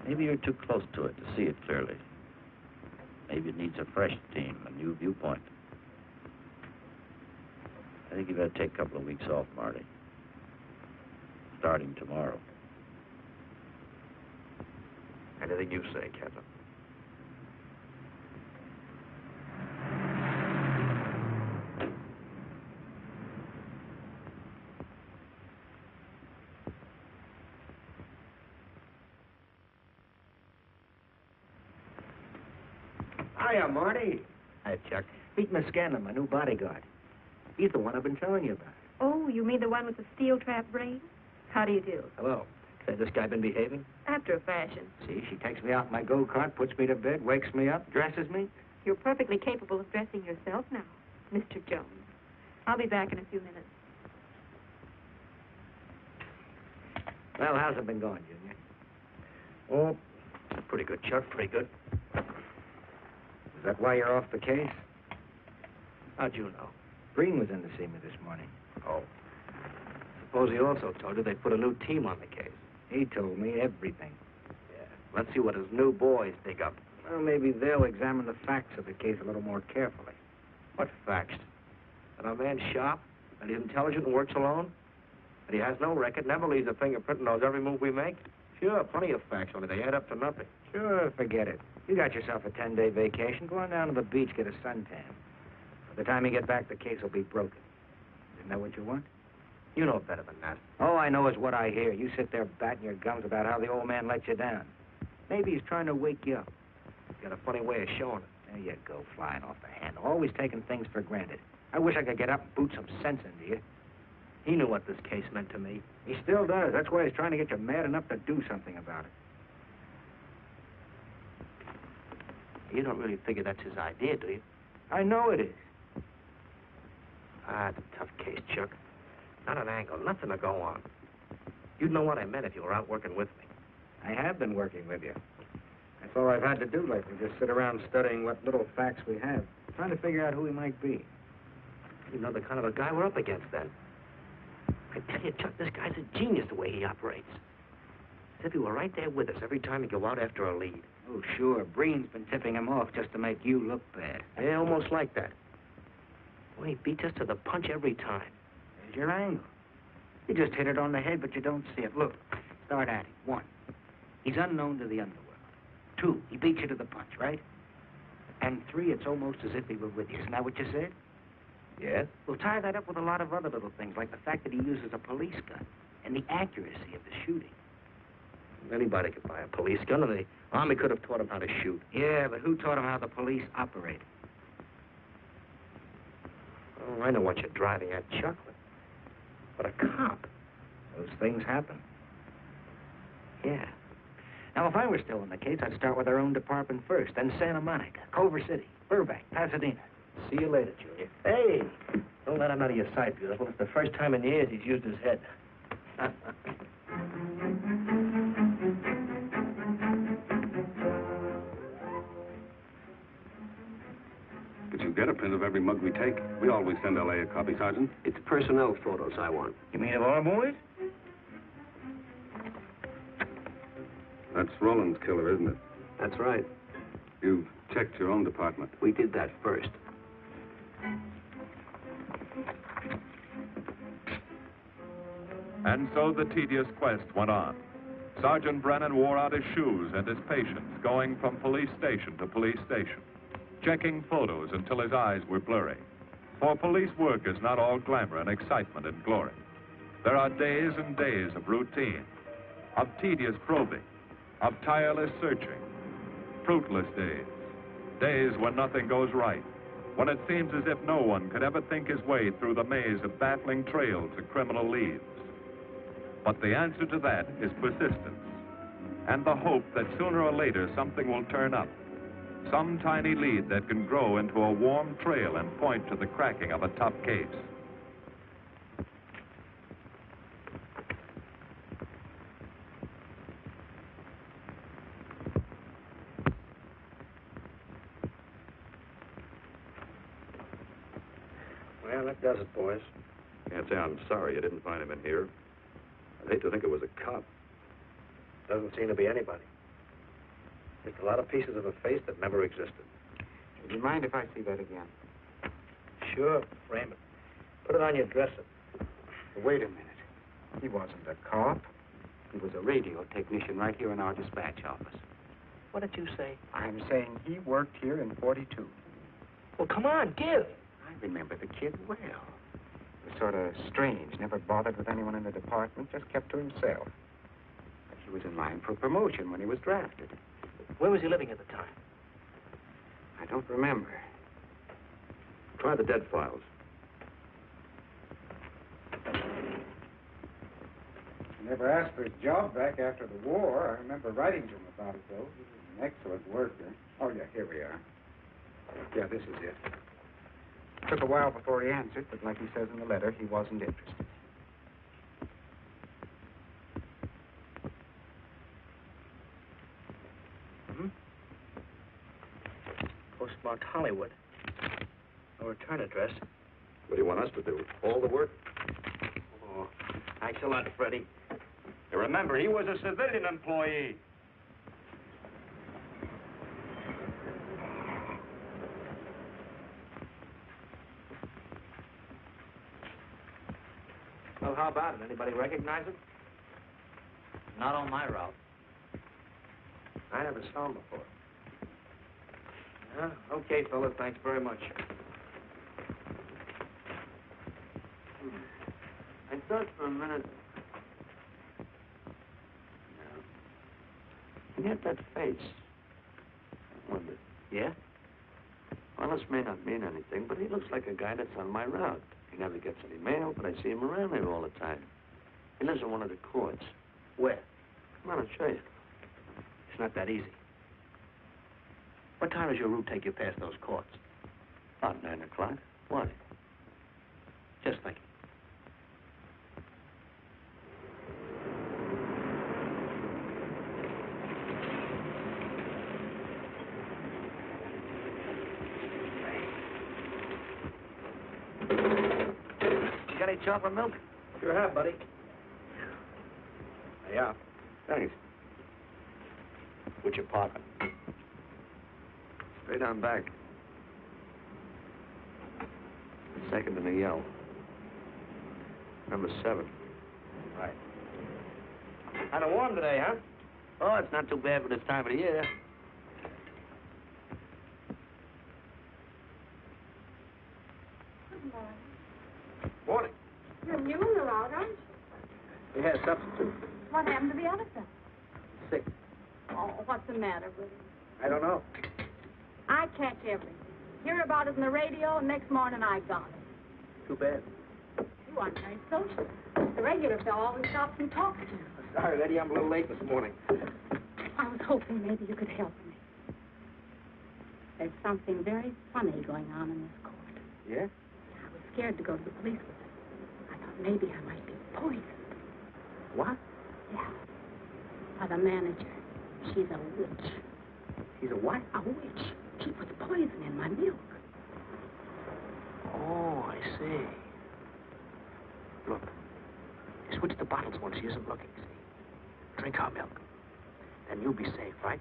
Maybe you're too close to it to see it clearly. Maybe it needs a fresh team, a new viewpoint. I think you better take a couple of weeks off, Marty. Starting tomorrow. Anything you say, Captain. Hiya, Marty. Hi, Chuck. Meet Miss Scanlon, my new bodyguard. He's the one I've been telling you about. Oh, you mean the one with the steel trap brain? How do you do? Hello. Say, this guy been behaving? After a fashion. See, she takes me out in my go-kart, puts me to bed, wakes me up, dresses me. You're perfectly capable of dressing yourself now, Mr. Jones. I'll be back in a few minutes. Well, how's it been going, Junior? Oh, pretty good, Chuck, pretty good. Is that why you're off the case? How'd you know? Breen was in to see me this morning. Oh. Suppose he also told you they put a new team on the case. He told me everything. Yeah. Let's see what his new boys dig up. Well, maybe they'll examine the facts of the case a little more carefully. What facts? That our man's sharp, that he's intelligent and works alone, that he has no record, never leaves a fingerprint and knows every move we make. Sure, plenty of facts, only they add up to nothing. Sure, forget it. You got yourself a 10-day vacation. Go on down to the beach, get a suntan. By the time you get back, the case will be broken. Isn't that what you want? You know better than that. All I know is what I hear. You sit there batting your gums about how the old man let you down. Maybe he's trying to wake you up. He's got a funny way of showing it. There you go, flying off the handle. Always taking things for granted. I wish I could get up and boot some sense into you. He knew what this case meant to me. He still does. That's why he's trying to get you mad enough to do something about it. You don't really figure that's his idea, do you? I know it is. Ah, it's a tough case, Chuck. Not an angle, nothing to go on. You'd know what I meant if you were out working with me. I have been working with you. That's all I've had to do lately, just sit around studying what little facts we have, trying to figure out who he might be. You know the kind of a guy we're up against, then. I tell you, Chuck, this guy's a genius the way he operates. As if he were right there with us every time he go out after a lead. Oh, sure. Breen's been tipping him off just to make you look bad. Yeah, almost like that. Well, he beats us to the punch every time. There's your angle. You just hit it on the head, but you don't see it. Look, start at it. 1, he's unknown to the underworld. 2, he beats you to the punch, right? And 3, it's almost as if he were with you. Isn't that what you said? Yes. We'll tie that up with a lot of other little things, like the fact that he uses a police gun and the accuracy of the shooting. Anybody could buy a police gun, and the Army could have taught him how to shoot. Yeah, but who taught him how the police operate? Oh, I know what you're driving at, Chuck. But a cop. Those things happen. Yeah. Now, if I were still in the case, I'd start with our own department first, then Santa Monica, Culver City, Burbank, Pasadena. See you later, Junior. Hey, don't let him out of your sight, beautiful. It's the first time in years he's used his head. But you get a print of every mug we take. We always send LA a copy, Sergeant. It's personnel photos I want. You mean of our boys? That's Roland's killer, isn't it? That's right. You've checked your own department. We did that first. And so the tedious quest went on. Sergeant Brennan wore out his shoes and his patience, going from police station to police station, checking photos until his eyes were blurry. For police work is not all glamour and excitement and glory. There are days and days of routine, of tedious probing, of tireless searching, fruitless days, days when nothing goes right, when it seems as if no one could ever think his way through the maze of baffling trails and criminal leads. But the answer to that is persistence, and the hope that sooner or later something will turn up, some tiny lead that can grow into a warm trail and point to the cracking of a tough case. Well, that does it, boys. Can't say I'm sorry you didn't find him in here. I'd hate to think it was a cop. Doesn't seem to be anybody. Just a lot of pieces of a face that never existed. Would you mind if I see that again? Sure, frame it. Put it on your dresser. Wait a minute. He wasn't a cop. He was a radio technician right here in our dispatch office. What did you say? I'm saying he worked here in 42. Well, come on, give. I remember the kid well. He was sort of strange, never bothered with anyone in the department, just kept to himself. But he was in line for promotion when he was drafted. Where was he living at the time? I don't remember. Try the dead files. He never asked for his job back after the war. I remember writing to him about it, though. He was an excellent worker. Oh, yeah, here we are. Yeah, this is it. Took a while before he answered, but like he says in the letter, he wasn't interested. Postmarked Hollywood. No return address. What do you want us to do? All the work? Oh, thanks a lot, Freddie. You remember, he was a civilian employee. Well, how about it? Anybody recognize him? Not on my route. I never saw him before. Okay, fellas, thanks very much. I thought for a minute... He had that face. I wondered. Yeah? Well, this may not mean anything, but he looks like a guy that's on my route. He never gets any mail, but I see him around here all the time. He lives in one of the courts. Where? Come on, I'll show you. It's not that easy. What time does your route take you past those courts? About 9 o'clock. Why? Just thinking. You got any chocolate milk? Sure have, buddy. Yeah. Thanks. What's your pocket? Straight on back. Second in the yell. Number 7. Right. Kind of warm today, huh? Oh, it's not too bad for this time of the year. Good morning. Morning. Your mules are out, aren't you? We had a substitute. What happened to the elephant? Sick. Oh, what's the matter with him? I don't know. I catch everything. Hear about it in the radio, and next morning I got it. Too bad. You aren't very social. The regular fellow always stops and talks to you. Sorry, Eddie, I'm a little late this morning. I was hoping maybe you could help me. There's something very funny going on in this court. Yeah? I was scared to go to the police with it. I thought maybe I might be poisoned. What? Yeah. By the manager. She's a witch. She's a what? A witch. She puts poison in my milk. Oh, I see. Look, you switch the bottles when she isn't looking, see? Drink our milk. Then you'll be safe, right?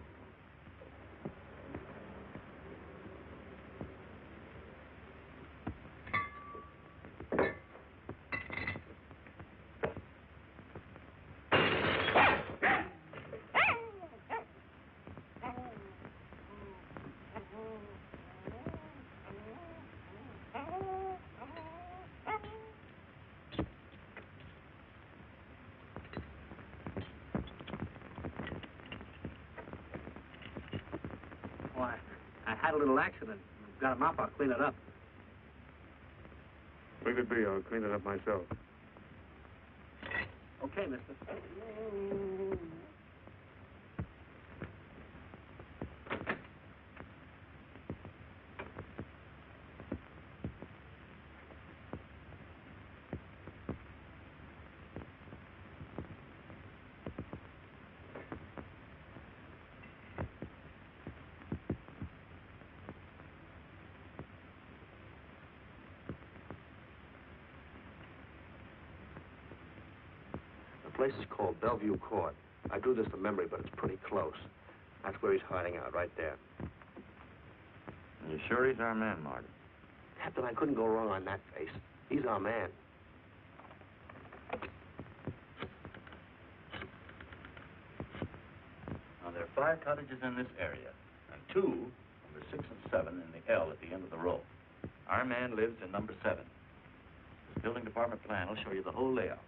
I had a little accident. Got him up, I'll clean it up. Leave it be, I'll clean it up myself. Okay, mister. The place is called Bellevue Court. I drew this to memory, but it's pretty close. That's where he's hiding out, right there. You sure he's our man, Marty? Captain, I couldn't go wrong on that face. He's our man. Now, there are 5 cottages in this area, and 2, number 6 and 7, in the L at the end of the row. Our man lives in number 7. This building department plan will show you the whole layout.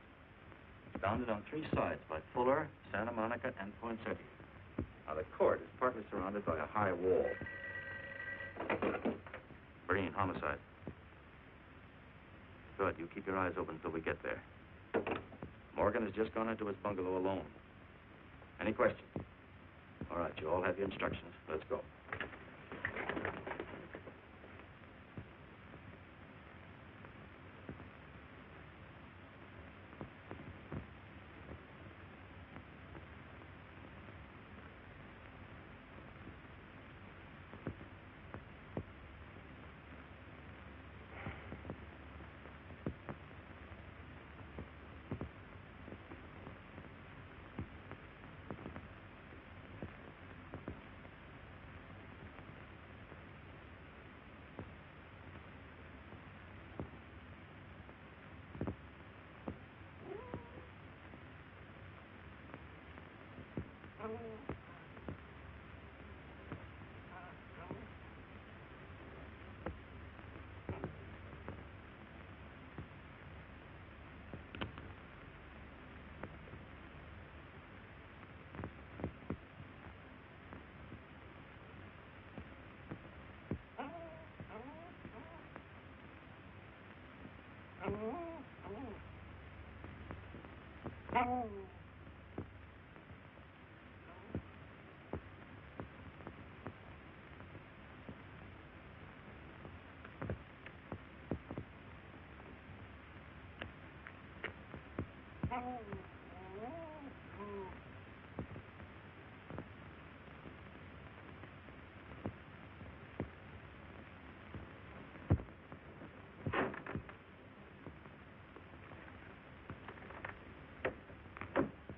It's bounded on 3 sides by Fuller, Santa Monica, and Poinsettia. Now, the court is partly surrounded by a high wall. Breen, homicide. Good. You keep your eyes open until we get there. Morgan has just gone into his bungalow alone. Any questions? All right, you all have your instructions. Let's go.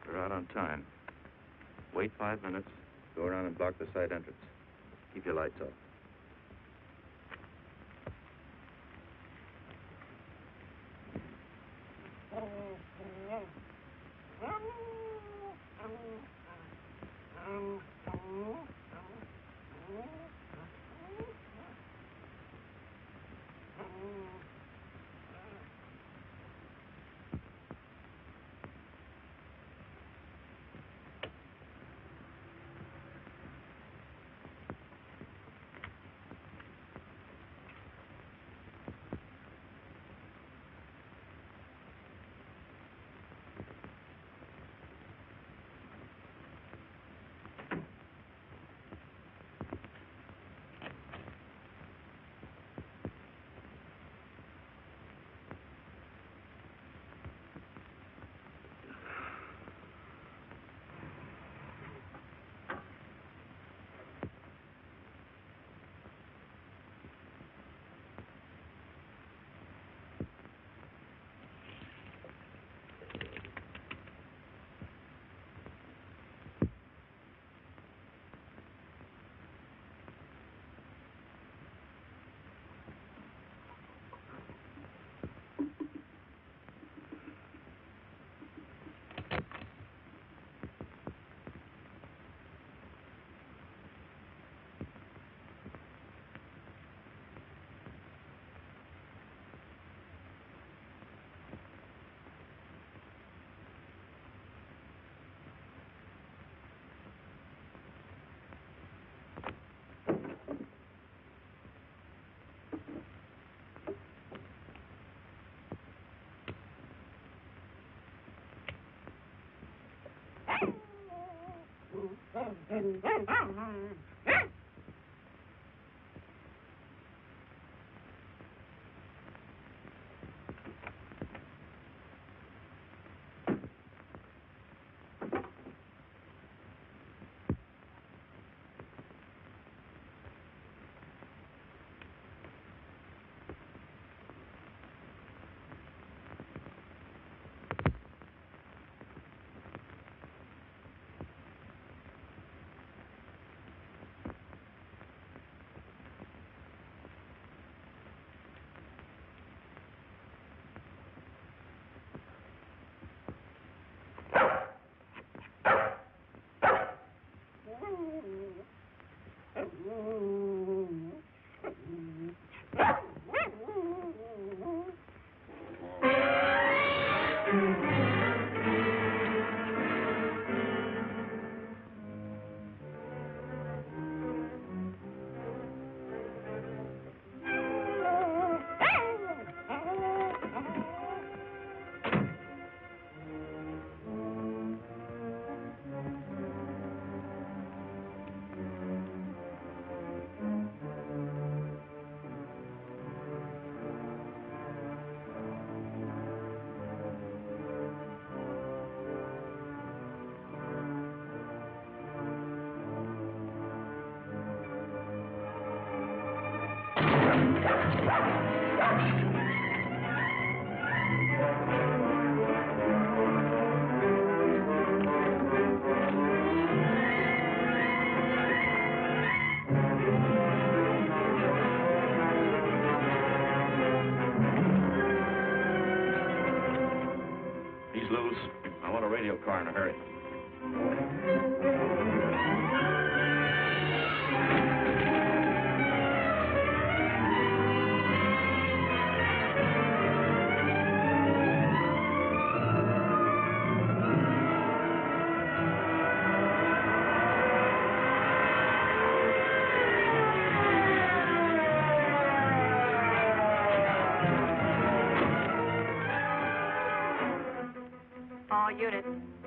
We're out on time. Wait 5 minutes. Go around and block the side entrance. Keep your lights off. He's loose. I want a radio car in a hurry.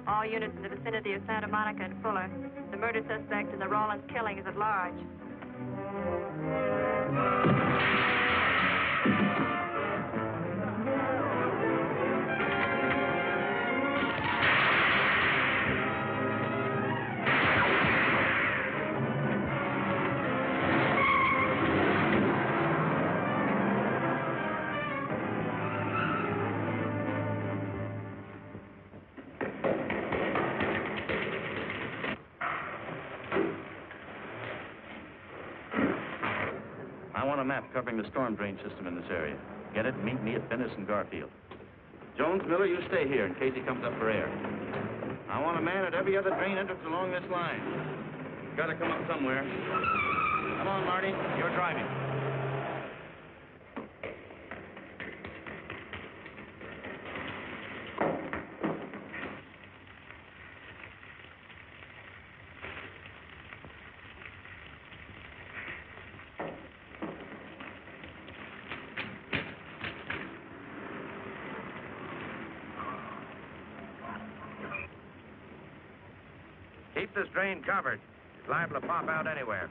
All units in the vicinity of Santa Monica and Fuller. The murder suspect in the Rawlins killing is at large. I want a map covering the storm drain system in this area. Get it? Meet me at Venice and Garfield. Jones, Miller, you stay here in case he comes up for air. I want a man at every other drain entrance along this line. Got to come up somewhere. Come on, Marty. You're driving. Keep this drain covered. It's liable to pop out anywhere.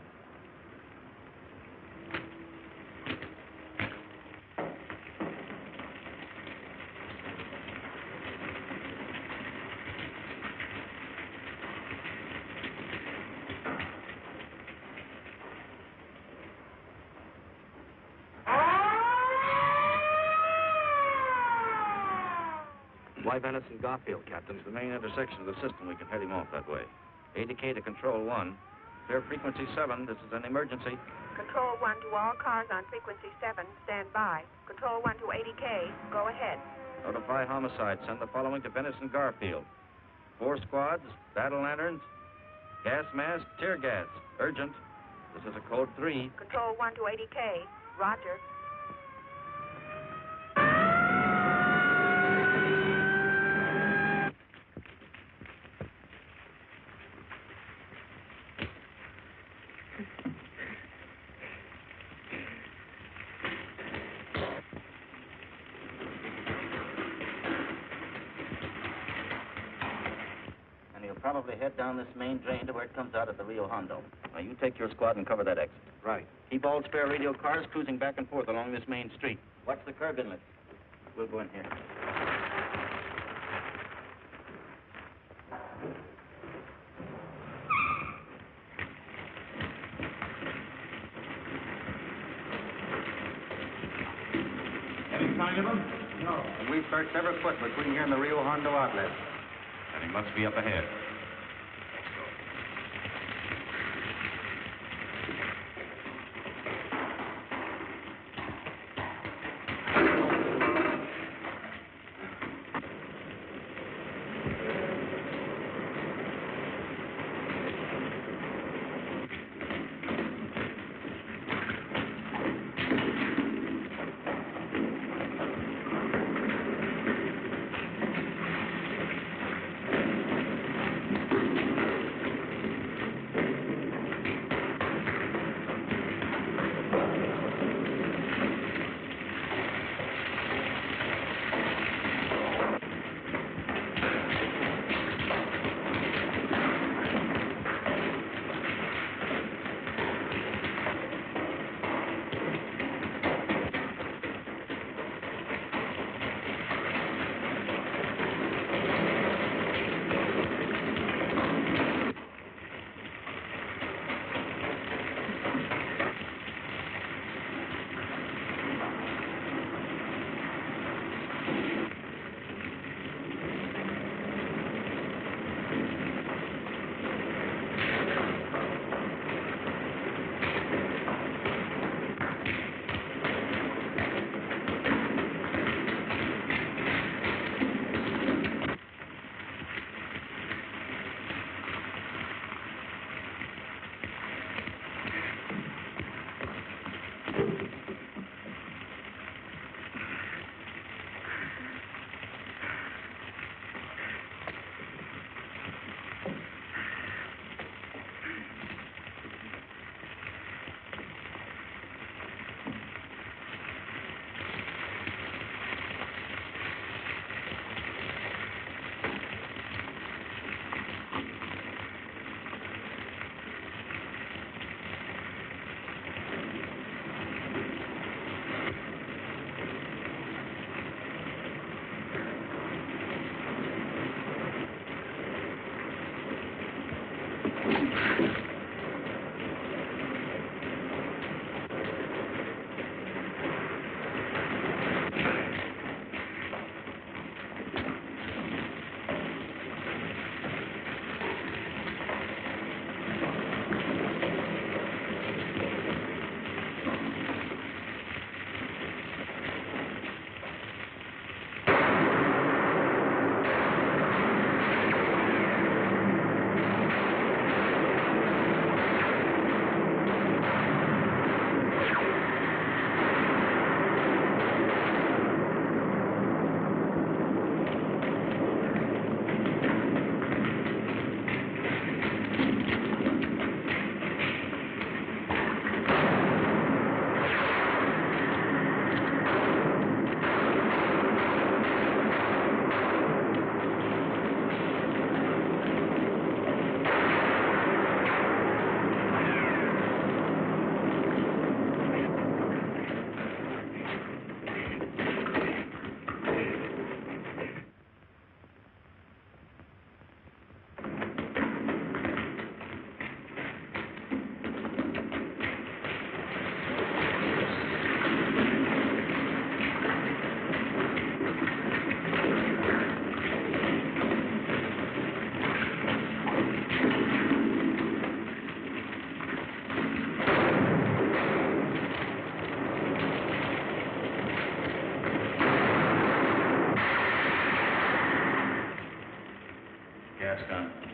Why Venice and Garfield, Captain? It's the main intersection of the system. We can head him off that way. 80K to Control 1. Clear frequency 7. This is an emergency. Control 1 to all cars on frequency 7. Stand by. Control 1 to 80K. Go ahead. Notify homicide. Send the following to Venice and Garfield. 4 squads, battle lanterns, gas mask, tear gas. Urgent. This is a code 3. Control 1 to 80K. Roger. Probably head down this main drain to where it comes out at the Rio Hondo. Now, you take your squad and cover that exit. Right. Keep all spare radio cars cruising back and forth along this main street. Watch the curb inlet. We'll go in here. Any sign of him? No. And we've searched every foot between here and the Rio Hondo outlet. And he must be up ahead. Gascon.